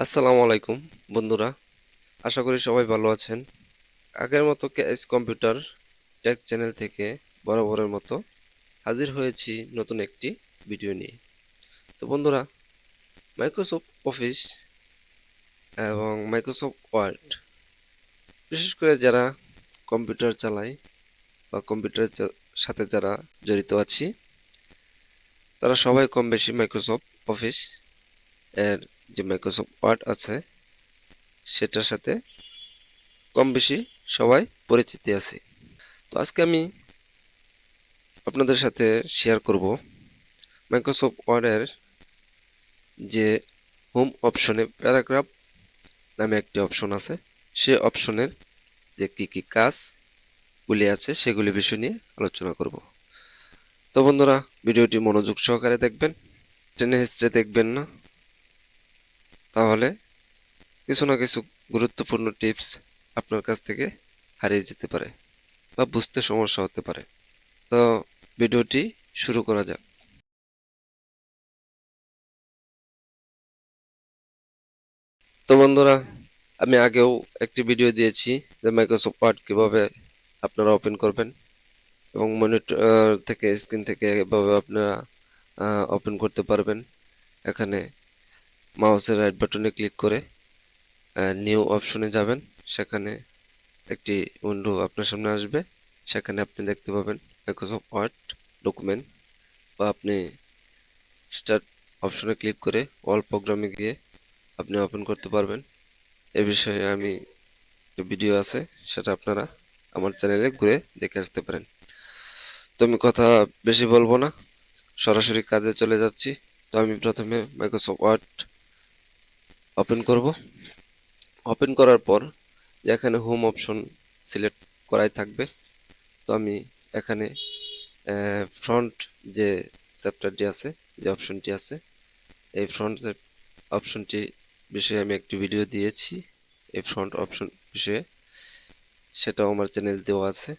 আসসালামু আলাইকুম বন্ধুরা, আশা করি সবাই ভালো আছেন। আগের মতো কেএস কম্পিউটার টেক চ্যানেল থেকে বরাবরের মতো হাজির হয়েছি নতুন একটি ভিডিও নিয়ে। তো বন্ধুরা, মাইক্রোসফট অফিস এবং মাইক্রোসফট ওয়ার্ড, বিশেষ করে যারা কম্পিউটার চালায় বা কম্পিউটারের সাথে যারা জড়িত আছি, তারা সবাই কম বেশি মাইক্রোসফট অফিস এর যে মাইক্রোসফট ওয়ার্ড আছে সেটার সাথে কম বেশি সবাই পরিচিতি আছে। তো আজকে আমি আপনাদের সাথে শেয়ার করব মাইক্রোসফট ওয়ার্ডের যে হোম অপশনে প্যারাগ্রাফ নামে একটি অপশন আছে, সে অপশনের যে কি কাজগুলি আছে সেগুলি বিষয় নিয়ে আলোচনা করব। তো বন্ধুরা, ভিডিওটি মনোযোগ সহকারে দেখবেন, টেনে হিস্ট্রে দেখবেন না, তাহলে কিছু না কিছু গুরুত্বপূর্ণ টিপস আপনার কাছ থেকে হারিয়ে যেতে পারে বা বুঝতে সমস্যা হতে পারে। তো ভিডিওটি শুরু করা যাক। তো বন্ধুরা, আমি আগেও একটি ভিডিও দিয়েছি যে মাইক্রোসফট ওয়ার্ড কিভাবে আপনারা ওপেন করবেন এবং মনিটর থেকে স্ক্রিন থেকে এভাবে আপনারা ওপেন করতে পারবেন। এখানে মাউসের রাইট বাটনে ক্লিক করে নিউ অপশনে যাবেন, সেখানে একটি উইন্ডো আপনার সামনে আসবে, সেখানে আপনি দেখতে পাবেন মাইক্রোসফট ওয়ার্ড ডকুমেন্ট, বা আপনি স্টার্ট অপশনে ক্লিক করে অল প্রোগ্রামে গিয়ে আপনি ওপেন করতে পারবেন। এ বিষয়ে আমি ভিডিও আছে, সেটা আপনারা আমার চ্যানেলে ঘুরে দেখে আসতে পারেন। তো আমি কথা বেশি বলবো না, সরাসরি কাজে চলে যাচ্ছি। তো আমি প্রথমে মাইক্রোসফট ওয়ার্ড ওপেন করব। ওপেন করার পর এখানে হোম অপশন সিলেক্ট করাই থাকবে। তো আমি এখানে ফ্রন্ট যে চ্যাপ্টারটি আছে, যে অপশনটি আছে, এই ফ্রন্ট অপশনটি বিষয়ে আমি একটি ভিডিও দিয়েছি। এই ফ্রন্ট অপশন বিষয়ে সেটাও আমার চ্যানেল দেওয়া আছে।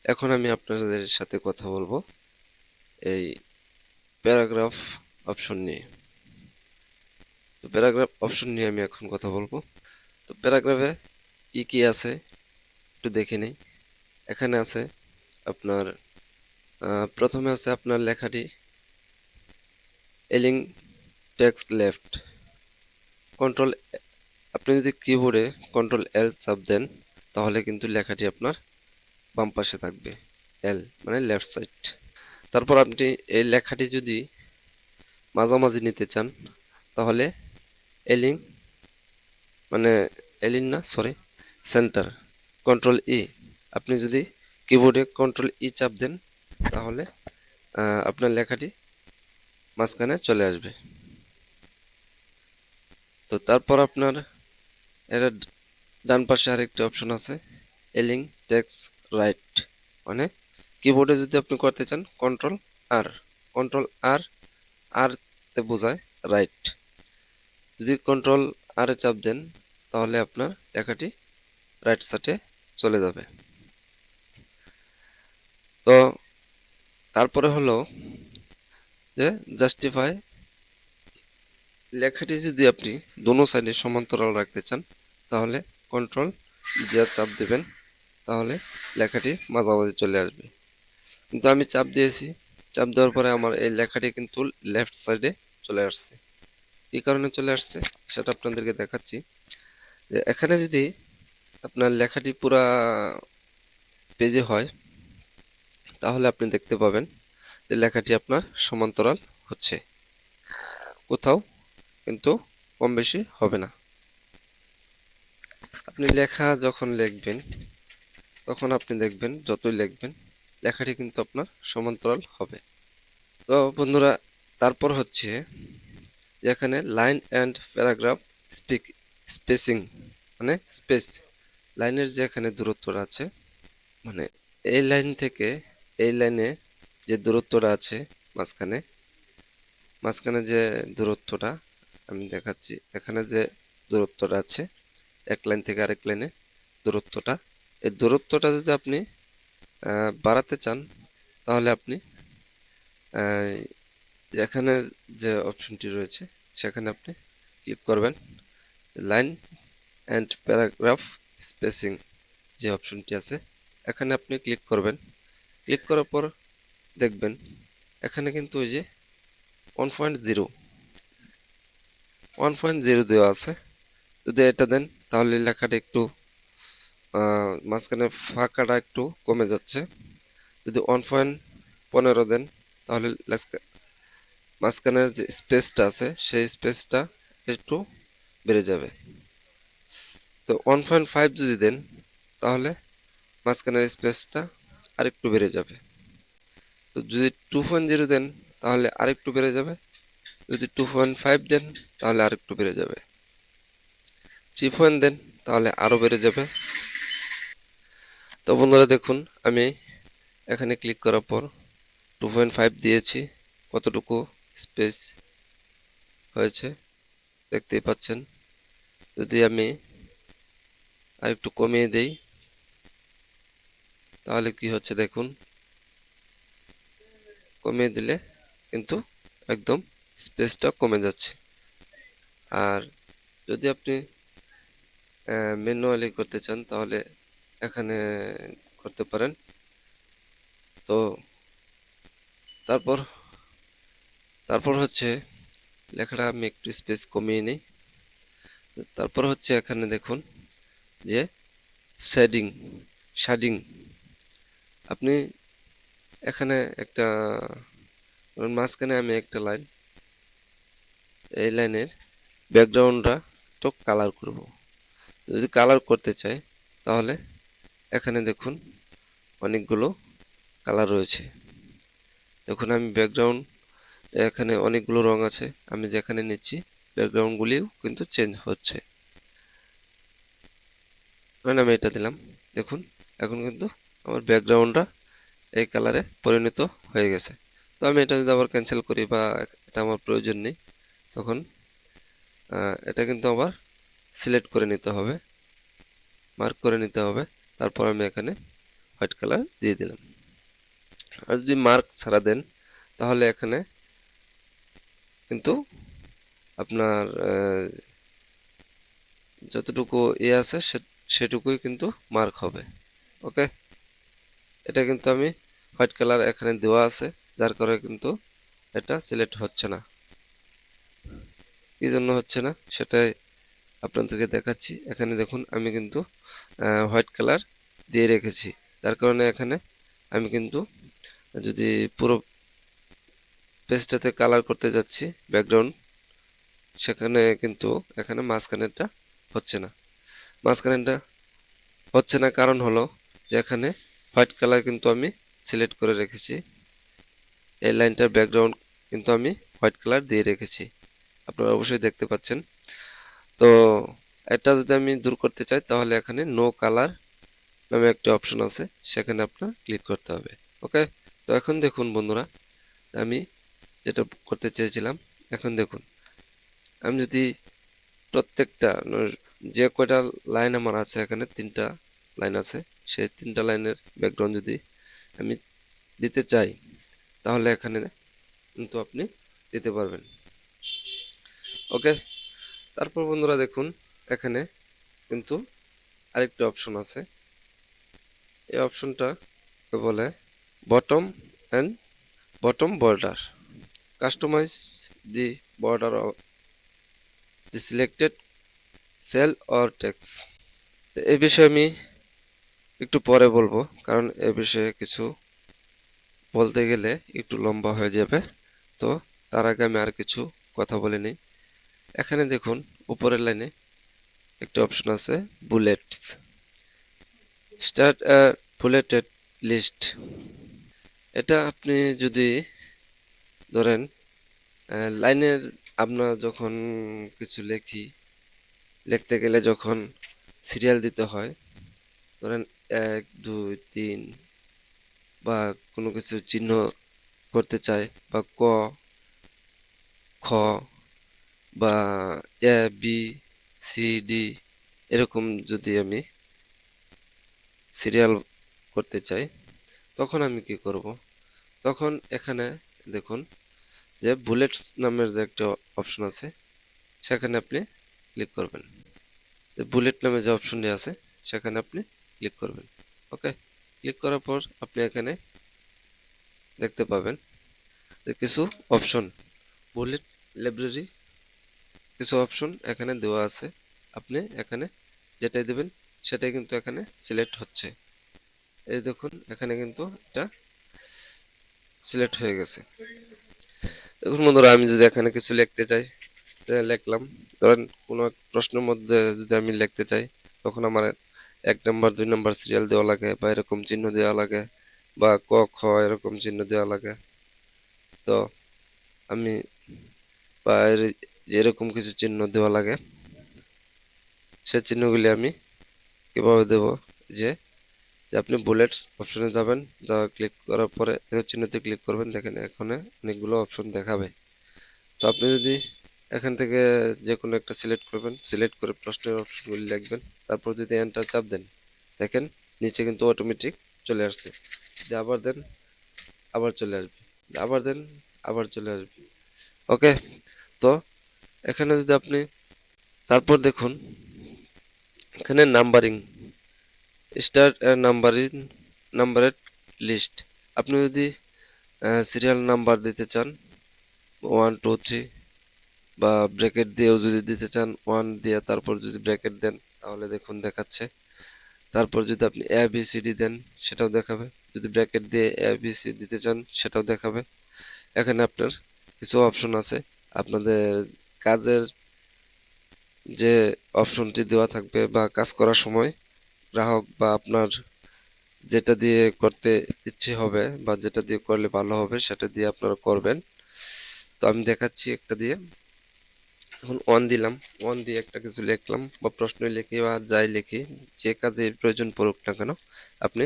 এখন আমি আপনাদের সাথে কথা বলবো এই প্যারাগ্রাফ অপশন নিয়ে। তো প্যারাগ্রাফ অপশন নিয়ে আমি এখন কথা বলবো। তো প্যারাগ্রাফে কি কি আছে একটু দেখে নেই। এখানে আছে আপনার প্রথমে আছে আপনার লেখাটি এলিং টেক্সট লেফট কন্ট্রোল। আপনি যদি কিবোর্ডে কন্ট্রোল এল চাপ দেন তাহলে কিন্তু লেখাটি আপনার বাম পাশে থাকবে, এল মানে লেফট সাইড। তারপর আপনি এই লেখাটি যদি মাঝামাঝি নিতে চান তাহলে এলিং মানে এলিং না, সরি, সেন্টার, কন্ট্রোল ই। আপনি যদি কিবোর্ডে কন্ট্রোল ই চাপ দেন তাহলে আপনার লেখাটি মাঝখানে চলে আসবে। তো তারপর আপনার এটা ডান পাশে আরেকটি অপশন আছে, এলিং টেক্সট রাইট, মানে কিবোর্ডে যদি আপনি করতে চান কন্ট্রোল আর, কন্ট্রোল আর, আর তে বোঝায় রাইট। যদি কন্ট্রোল আর এ চাপ দেন তাহলে আপনার লেখাটি রাইট সাইডে চলে যাবে। তো তারপরে হলো যে জাস্টিফাই, লেখাটি যদি আপনি দোনো সাইডে সমান্তরাল রাখতে চান তাহলে কন্ট্রোল যে চাপ দেবেন, তাহলে লেখাটি মাঝামাঝি চলে আসবে। কিন্তু আমি চাপ দিয়েছি, চাপ দেওয়ার পরে আমার এই লেখাটি কিন্তু লেফট সাইডে চলে আসছে। এই কারণে চলে আসছে সেটা আপনাদেরকে দেখাচ্ছি। যে এখানে যদি আপনার লেখাটি পুরা পেজে হয় তাহলে আপনি দেখতে পাবেন যে লেখাটি আপনার সমান্তরাল হচ্ছে, কোথাও কিন্তু কম বেশি হবে না। আপনি লেখা যখন লিখবেন তখন আপনি দেখবেন যতই লিখবেন লেখাটি কিন্তু আপনার সমান্তরাল হবে। তো বন্ধুরা, তারপর হচ্ছে যেখানে লাইন অ্যান্ড প্যারাগ্রাফ স্পেসিং, মানে স্পেস, লাইনের যে এখানে দূরত্বটা আছে, মানে এই লাইন থেকে এই লাইনে যে দূরত্বটা আছে মাঝখানে, মাঝখানে যে দূরত্বটা আমি দেখাচ্ছি, এখানে যে দূরত্বটা আছে এক লাইন থেকে আরেক লাইনে দূরত্বটা, এই দূরত্বটা যদি আপনি বাড়াতে চান তাহলে আপনি এখানে যে অপশনটি রয়েছে সেখানে আপনি ক্লিক করবেন, লাইন অ্যান্ড প্যারাগ্রাফ স্পেসিং যে অপশনটি আছে এখানে আপনি ক্লিক করবেন। ক্লিক করার পর দেখবেন এখানে কিন্তু ওই যে 1.0 দেওয়া আছে। যদি এটা দেন তাহলে লেখাটা একটু মাঝখানে ফাঁকাটা একটু কমে যাচ্ছে। যদি 1.15 দেন তাহলে মাঝখানের যে স্পেসটা আছে সেই স্পেসটা একটু বেড়ে যাবে। তো 1.5 যদি দেন তাহলে মাঝখানের স্পেসটা আরেকটু বেড়ে যাবে। তো যদি 2.0 দেন তাহলে আরেকটু বেড়ে যাবে। যদি 2.5 দেন তাহলে আরেকটু বেড়ে যাবে। 3 দেন তাহলে আরও বেড়ে যাবে। তো বন্ধুরা দেখুন আমি এখানে ক্লিক করার পর 2.5 দিয়েছি, কতটুকু স্পেস হয়েছে দেখতেই পাচ্ছেন। যদি আমি আরেকটু কমিয়ে দেই তাহলে কি হচ্ছে দেখুন, কমিয়ে দিলে কিন্তু একদম স্পেসটা কমে যাচ্ছে। আর যদি আপনি ম্যানুয়ালি করতে চান তাহলে এখানে করতে পারেন। তো তারপর তারপর হচ্ছে লেখাটা আমি একটু স্পেস কমিয়ে নিই। তারপর হচ্ছে এখানে দেখুন যে শেডিং শেডিং আপনি এখানে একটা মাঝখানে আমি একটা লাইন, এই লাইনের ব্যাকগ্রাউন্ডটা একটু কালার করব। যদি কালার করতে চাই তাহলে এখানে দেখুন অনেকগুলো কালার রয়েছে। দেখুন আমি ব্যাকগ্রাউন্ড, এখানে অনেকগুলো রং আছে, আমি যেখানে নিচ্ছি ব্যাকগ্রাউন্ডগুলিও কিন্তু চেঞ্জ হচ্ছে। মানে আমি এটা দিলাম, দেখুন এখন কিন্তু আমার ব্যাকগ্রাউন্ডটা এই কালারে পরিণত হয়ে গেছে। তো আমি এটা যদি আবার ক্যান্সেল করি বা এটা আমার প্রয়োজন নেই তখন এটা কিন্তু আবার সিলেক্ট করে নিতে হবে, মার্ক করে নিতে হবে। তারপর আমি এখানে হোয়াইট কালার দিয়ে দিলাম। আর যদি মার্ক ছাড়া দেন তাহলে এখানে কিন্তু আপনার যতটুকু আছে সেটুকুই কিন্তু মার্ক হবে। ওকে, এটা কিন্তু আমি হোয়াইট কালার এখানে দেওয়া আছে, যার কারণে কিন্তু এটা সিলেক্ট হচ্ছে না। কি জন্য হচ্ছে না সেটাই আপনাদেরকে দেখাচ্ছি। এখানে দেখুন আমি কিন্তু হোয়াইট কালার দিয়ে রেখেছি, যার কারণে এখানে আমি কিন্তু যদি পুরো পেজটাতে কালার করতে যাচ্ছি ব্যাকগ্রাউন্ড, সেখানে কিন্তু এখানে মাঝখানেরটা হচ্ছে না। মাঝখানেরটা হচ্ছে না কারণ হলো যে এখানে হোয়াইট কালার কিন্তু আমি সিলেক্ট করে রেখেছি, এই লাইনটার ব্যাকগ্রাউন্ড কিন্তু আমি হোয়াইট কালার দিয়ে রেখেছি, আপনারা অবশ্যই দেখতে পাচ্ছেন। তো এটা যদি আমি দূর করতে চাই তাহলে এখানে নো কালার নামে একটা অপশন আছে, সেখানে আপনার ক্লিক করতে হবে। ওকে, তো এখন দেখুন বন্ধুরা আমি যেটা করতে চেয়েছিলাম, এখন দেখুন আমি যদি প্রত্যেকটা যে কয়টা লাইন আমার আছে, এখানে 3টা লাইন আছে, সেই 3টা লাইনের ব্যাকগ্রাউন্ড যদি আমি দিতে চাই তাহলে এখানে কিন্তু আপনি দিতে পারবেন। ওকে, তারপর বন্ধুরা দেখুন এখানে কিন্তু আরেকটা অপশন আছে, এই অপশনটা বলে bottom and bottom border, customize the border of the selected cell or text. এই বিষয়ে আমি একটু পরে বলবো, কারণ এ বিষয়ে কিছু বলতে গেলে একটু লম্বা হয়ে যাবে। তো তার আগে আমি আর কিছু কথা বলে নিই। এখানে দেখুন উপরের লাইনে একটা অপশন আছে bullets, start a bulleted list. এটা আপনি যদি ধরেন লাইনের, আমরা যখন কিছু লিখতে গেলে যখন সিরিয়াল দিতে হয়, ধরেন 1 2 3 বা কোনো কিছু চিহ্ন করতে চাই বা ক খ বা এ বি সি ডি এরকম যদি আমি সিরিয়াল করতে চাই তখন আমি কি করব, তখন এখানে দেখুন যে বুলেটস নামের যে একটা অপশন আছে সেখানে আপনি ক্লিক করবেন। বুলেট নামে যে অপশনটি আছে সেখানে আপনি ক্লিক করবেন। ওকে, ক্লিক করার পর আপনি এখানে দেখতে পাবেন যে কিছু অপশন, বুলেট লাইব্রেরি কিছু অপশন এখানে দেওয়া আছে। আপনি এখানে যেটাই দেবেন সেটাই কিন্তু এখানে সিলেক্ট হচ্ছে। এই দেখুন এখানে কিন্তু এটা সিলেক্ট হয়ে গেছে। দেখুন বন্ধুরা, আমি যদি এখানে কিছু লিখতে চাই, লিখলাম, ধরেন কোনো এক প্রশ্নের মধ্যে যদি আমি লিখতে চাই, তখন আমার 1 নম্বর 2 নম্বর সিরিয়াল দেওয়া লাগে, বা এরকম চিহ্ন দেওয়া লাগে, বা ক খ এরকম চিহ্ন দেওয়া লাগে। তো আমি বা যেরকম কিছু চিহ্ন দেওয়া লাগে, সেই চিহ্নগুলি আমি কিভাবে দেব, যে যে আপনি বুলেটস অপশনে যাবেন, ক্লিক করার পরে এর চিহ্নতে ক্লিক করবেন, দেখেন এখানে অনেকগুলো অপশন দেখাবে। তো আপনি যদি এখান থেকে যে কোনো একটা সিলেক্ট করবেন, সিলেক্ট করে প্রশ্নের অপশনগুলি লিখবেন, তারপর যদি এন্টার চাপ দেন, দেখেন নিচে কিন্তু অটোমেটিক চলে আসছে। যদি আবার দেন, আবার চলে আসবে, আবার দেন, আবার চলে আসবে। ওকে, তো এখানে যদি আপনি তারপর দেখুন এখানে নাম্বারিং, স্টার্ট নাম্বারিং, নাম্বারের লিস্ট। আপনি যদি সিরিয়াল নাম্বার দিতে চান 1 2 3, বা ব্র্যাকেট দিয়েও যদি দিতে চান 1 দিয়ে তারপর যদি ব্র্যাকেট দেন, তাহলে দেখুন দেখাচ্ছে। তারপর যদি আপনি এ বি সি ডি দেন, সেটাও দেখাবে। যদি ব্র্যাকেট দিয়ে এ বি সি দিতে চান, সেটাও দেখাবে। এখানে আপনার কিছু অপশন আছে, আপনাদের কাজের যে অপশনটি দেওয়া থাকবে, বা কাজ করার সময় গ্রাহক বা আপনার যেটা দিয়ে করতে ইচ্ছে হবে, বা যেটা দিয়ে করলে ভালো হবে, সেটা দিয়ে আপনারা করবেন। তো আমি দেখাচ্ছি একটা দিয়ে। এখন অন দিলাম, অন দিয়ে একটা কিছু লিখলাম, বা প্রশ্ন লিখি বা যাই লিখি, যে কাজে প্রয়োজন পড়ুক না কেন, আপনি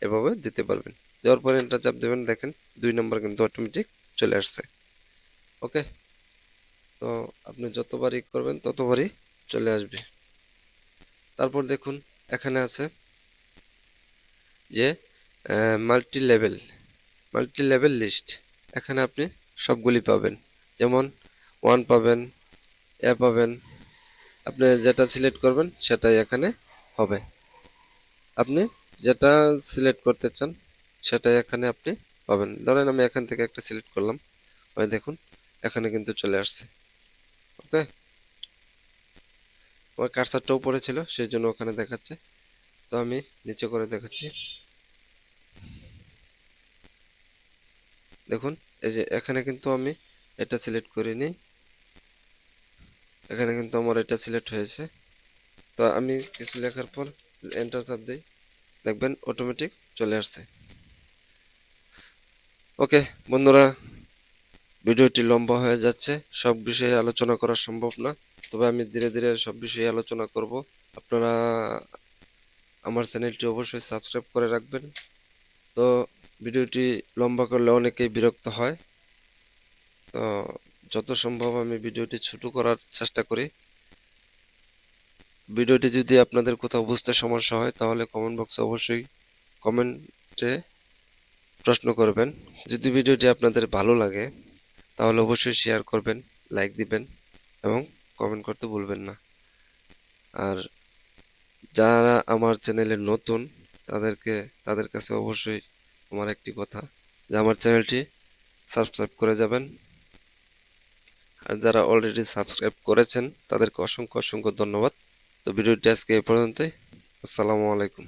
এভাবে দিতে পারবেন। দেওয়ার পরে এন্টার চাপ দেবেন, দেখেন 2 নম্বর কিন্তু অটোমেটিক চলে আসছে। ওকে, তো আপনি যতবারই করবেন ততবারই চলে আসবে। তারপর দেখুন এখানে আছে যে multi level, multi level list. এখানে আপনি সবগুলি পাবেন, যেমন 1 পাবেন, এ পাবেন। আপনি যেটা সিলেক্ট করবেন সেটাই এখানে হবে। আপনি যেটা সিলেক্ট করতে চান সেটাই এখানে আপনি পাবেন। ধরেন আমি এখান থেকে একটা সিলেক্ট করলাম, ওই দেখুন এখানে কিন্তু চলে আসছে। ওকে, আমার কার্সারটা উপরে ছিল সেই জন্য ওখানে দেখাচ্ছে। তো আমি নিচে করে দেখাচ্ছি, দেখুন এই যে এখানে কিন্তু আমি এটা সিলেক্ট করিনি, এখানে কিন্তু আমার এটা সিলেক্ট হয়েছে। তো আমি কিছু লেখার পর এন্টার চাপ দিই, দেখবেন অটোমেটিক চলে আসছে। ওকে বন্ধুরা, ভিডিওটি লম্বা হয়ে যাচ্ছে, সব বিষয়ে আলোচনা করা সম্ভব না, তবে আমি ধীরে ধীরে সব বিষয়ে আলোচনা করব। আপনারা আমার চ্যানেলটি অবশ্যই সাবস্ক্রাইব করে রাখবেন। তো ভিডিওটি লম্বা করলে অনেকেই বিরক্ত হয়, তো যত সম্ভব আমি ভিডিওটি ছোট করার চেষ্টা করি। ভিডিওটি যদি আপনাদের কোথাও বুঝতে সমস্যা হয়, তাহলে কমেন্ট বক্সে অবশ্যই কমেন্টে প্রশ্ন করবেন। যদি ভিডিওটি আপনাদের ভালো লাগে, তাহলে অবশ্যই শেয়ার করবেন, লাইক দিবেন, এবং কমেন্ট করতে ভুলবেন না। আর যারা আমার চ্যানেলে নতুন, তাদের কাছে অবশ্যই আমার একটি কথা, যে আমার চ্যানেলটি সাবস্ক্রাইব করে যাবেন। আর যারা অলরেডি সাবস্ক্রাইব করেছেন তাদেরকে অসংখ্য অসংখ্য ধন্যবাদ। তো ভিডিওটি আজকে এই পর্যন্তই। আসসালামু আলাইকুম।